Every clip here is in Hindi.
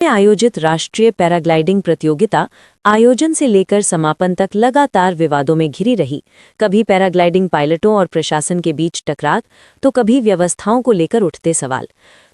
में आयोजित राष्ट्रीय पैराग्लाइडिंग प्रतियोगिता आयोजन से लेकर समापन तक लगातार विवादों में घिरी रही। कभी पैराग्लाइडिंग पायलटों और प्रशासन के बीच टकराव, तो कभी व्यवस्थाओं को लेकर उठते सवाल।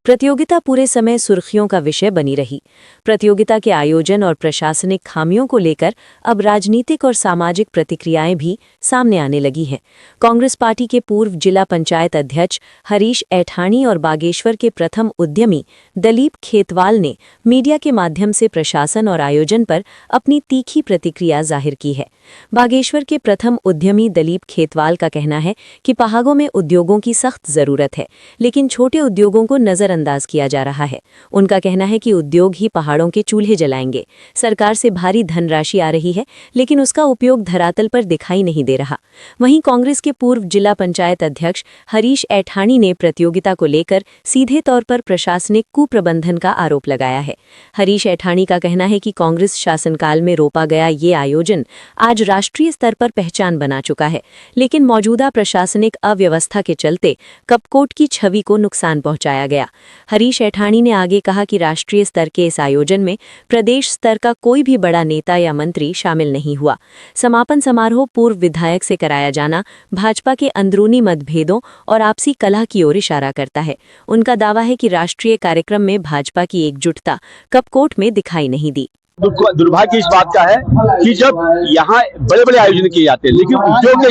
प्रतियोगिता पूरे समय सुर्खियों का विषय बनी रही। प्रतियोगिता के आयोजन और प्रशासनिक खामियों को लेकर अब राजनीतिक और सामाजिक प्रतिक्रियाएं भी सामने आने लगी हैं। कांग्रेस पार्टी के पूर्व जिला पंचायत अध्यक्ष हरीश ऐठानी और बागेश्वर के प्रथम उद्यमी दलीप खेतवाल ने मीडिया के माध्यम से प्रशासन और आयोजन पर अपनी तीखी प्रतिक्रिया जाहिर की है। बागेश्वर के प्रथम उद्यमी दलीप खेतवाल का कहना है कि पहाड़ों में उद्योगों की सख्त जरूरत है, लेकिन छोटे उद्योगों को नजरअंदाज किया जा रहा है। उनका कहना है कि उद्योग ही पहाड़ों के चूल्हे जलाएंगे। सरकार से भारी धनराशि आ रही है, लेकिन उसका उपयोग धरातल पर दिखाई नहीं दे रहा। वहीं कांग्रेस के पूर्व जिला पंचायत अध्यक्ष हरीश ऐठानी ने प्रतियोगिता को लेकर सीधे तौर पर प्रशासनिक कुप्रबंधन का आरोप लगाया है। हरीश ऐठानी का कहना है कि कांग्रेस शासनकाल में रोपा गया ये आयोजन आज राष्ट्रीय स्तर पर पहचान बना चुका है, लेकिन मौजूदा प्रशासनिक अव्यवस्था के चलते कपकोट की छवि को नुकसान पहुंचाया गया। हरीश ऐठानी ने आगे कहा कि राष्ट्रीय स्तर के इस आयोजन में प्रदेश स्तर का कोई भी बड़ा नेता या मंत्री शामिल नहीं हुआ। समापन समारोह पूर्व विधायक से कराया जाना भाजपा के अंदरूनी मतभेदों और आपसी कलह की ओर इशारा करता है। उनका दावा है कि राष्ट्रीय कार्यक्रम में भाजपा की एकजुटता कपकोट में दिखाई नहीं दी। दुर्भाग्य इस बात का है कि जब यहाँ बड़े बड़े आयोजन किए जाते हैं, लेकिन उद्योग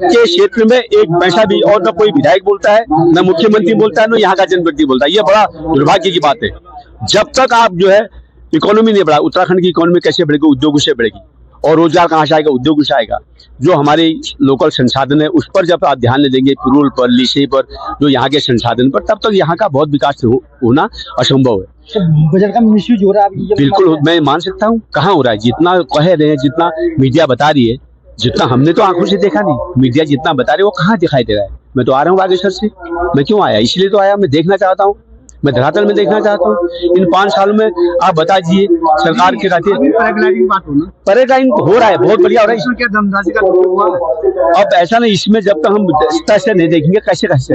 के क्षेत्र में एक पैसा भी और न कोई विधायक बोलता है, न मुख्यमंत्री बोलता है, न यहाँ का जनप्रतिनिधि बोलता है। ये बड़ा दुर्भाग्य की बात है। जब तक आप जो है इकोनॉमी नहीं बढ़ा, उत्तराखंड की इकोनॉमी कैसे बढ़ेगी? उद्योगों से बढ़ेगी। और रोजगार कहाँ से आएगा? उद्योग से आएगा। जो हमारे लोकल संसाधन है उस पर जब आप ध्यान नहीं देंगे, पिरूल पर, लीसे पर, जो यहाँ के संसाधन पर, तब तक यहाँ का बहुत विकास होना असंभव है। बजट का मिसयूज हो रहा है। बिल्कुल, मैं मान सकता हूँ। कहाँ हो रहा है? जितना कह रहे हैं, जितना मीडिया बता रही है, जितना हमने तो आंखों से देखा नहीं, मीडिया जितना बता रही है वो कहाँ दिखाई दे रहा है। मैं तो आ रहा हूँ बागेश्वर से। मैं क्यों आया? इसलिए तो आया, मैं देखना चाहता हूँ, मैं धरातल में देखना चाहता हूँ। इन 5 सालों में आप बता दीजिए सरकार के कहते पैराग्लाइडिंग हो रहा है, बहुत बढ़िया हो रहा है। इसमें क्या धनराशि का हुआ? अब ऐसा नहीं, इसमें जब तक हम स्तर से नहीं देखेंगे कैसे कह सकते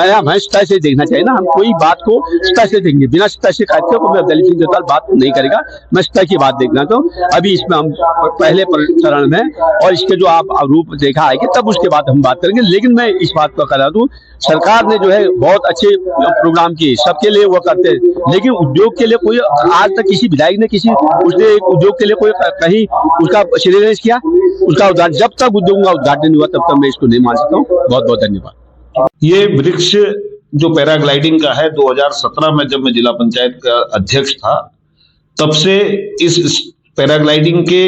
हैं? हमें स्तर से देखना चाहिए ना। हम कोई बात को स्तर से देखेंगे, बिना स्तर से कहते हो मैं दलीप खेतवाल बात नहीं करेगा। मैं स्तर की बात देखना तो अभी इसमें हम पहले चरण में, और इसके जो आप रूप देखा है कि तब उसके बाद हम बात करेंगे। लेकिन मैं इस बात को कह दूं, सरकार ने जो है बहुत अच्छे प्रोग्राम किए, सबके लिए वो करते हैं, लेकिन उद्योग के लिए कोई आज तक किसी विधायक ने उसने उद्योग के लिए कोई कहीं उसका शिलान्यास किया, उसका उद्घाटन? जब तक उद्योग का उद्घाटन नहीं हुआ तब तक मैं इसको नहीं मान सकता हूँ। बहुत बहुत धन्यवाद। ये वृक्ष जो पैराग्लाइडिंग का है, 2017 में जब मैं जिला पंचायत का अध्यक्ष था, तब से इस पैराग्लाइडिंग के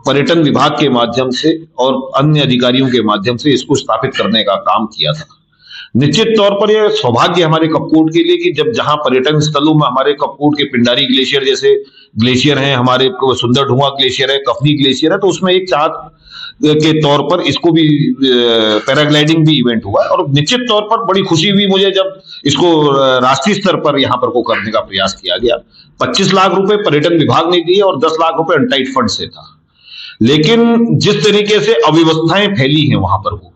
पर्यटन विभाग के माध्यम से और अन्य अधिकारियों के माध्यम से इसको स्थापित करने का काम किया था। निश्चित तौर पर यह सौभाग्य हमारे कपकोट के लिए कि जब जहां पर्यटन स्थलों में हमारे कपकोट के पिंडारी ग्लेशियर जैसे ग्लेशियर हैं, हमारे सुंदर ढुआ ग्लेशियर है, कफनी ग्लेशियर है, तो उसमें एक चाहत के तौर पर इसको भी पैराग्लाइडिंग भी इवेंट हुआ। और निश्चित तौर पर बड़ी खुशी हुई मुझे जब इसको राष्ट्रीय स्तर पर यहाँ पर को करने का प्रयास किया गया। 25 लाख रुपए पर्यटन विभाग ने दिए और 10 लाख रुपए अनटाइड फंड से था। लेकिन जिस तरीके से अव्यवस्थाएं फैली हैं वहां पर, वो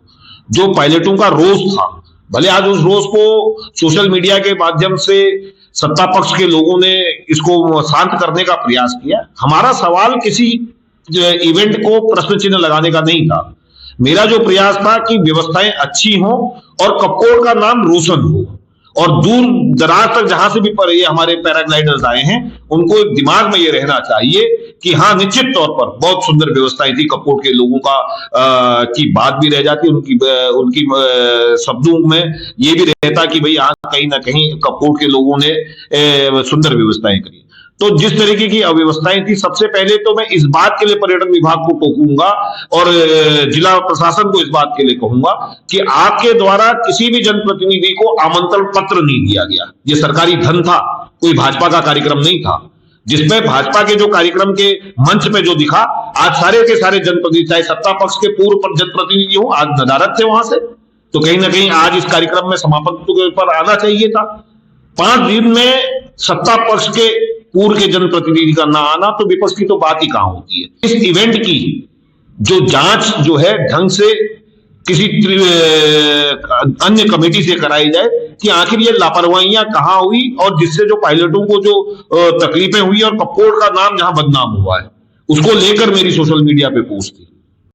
जो पायलटों का रोष था, भले आज उस रोष को सोशल मीडिया के माध्यम से सत्ता पक्ष के लोगों ने इसको शांत करने का प्रयास किया। हमारा सवाल किसी इवेंट को प्रश्न चिन्ह लगाने का नहीं था। मेरा जो प्रयास था कि व्यवस्थाएं अच्छी हों और कपकोट का नाम रोशन हो, और दूर दराज तक जहां से भी ये हमारे पैराग्लाइडर्स आए हैं उनको एक दिमाग में ये रहना चाहिए कि हाँ, निश्चित तौर पर बहुत सुंदर व्यवस्थाएं थी। कपकोट के लोगों का की बात भी रह जाती, उनकी शब्दों में ये भी रहता कि भाई कहीं ना कहीं कपकोट के लोगों ने सुंदर व्यवस्थाएं करी। तो जिस तरीके की अव्यवस्थाएं थी, सबसे पहले तो मैं इस बात के लिए पर्यटन विभाग को टोकूंगा और जिला प्रशासन को इस बात के लिए कहूंगा कि आपके द्वारा किसी भी जनप्रतिनिधि को आमंत्रण पत्र नहीं दिया गया। ये सरकारी धन था, कोई भाजपा का कार्यक्रम नहीं था, जिसमें भाजपा के जो कार्यक्रम के मंच में जो दिखा, आज सारे के सारे जनप्रतिनिधि, चाहे सत्ता पक्ष के पूर्व जनप्रतिनिधि हो, आज नदारत थे वहां से। तो कहीं ना कहीं आज इस कार्यक्रम में समापन पर आना चाहिए था। 5 दिन में सत्ता पक्ष के पूर्व के जनप्रतिनिधि का ना आना, तो विपक्ष की तो बात ही कहां होती है। इस इवेंट की जो जांच जो है ढंग से किसी अन्य कमेटी से कराई जाए कि आखिर ये लापरवाहियां कहां हुई और जिससे जो पायलटों को जो तकलीफें हुई और कपकोट का नाम जहां बदनाम हुआ है, उसको लेकर मेरी सोशल मीडिया पे पोस्ट थी।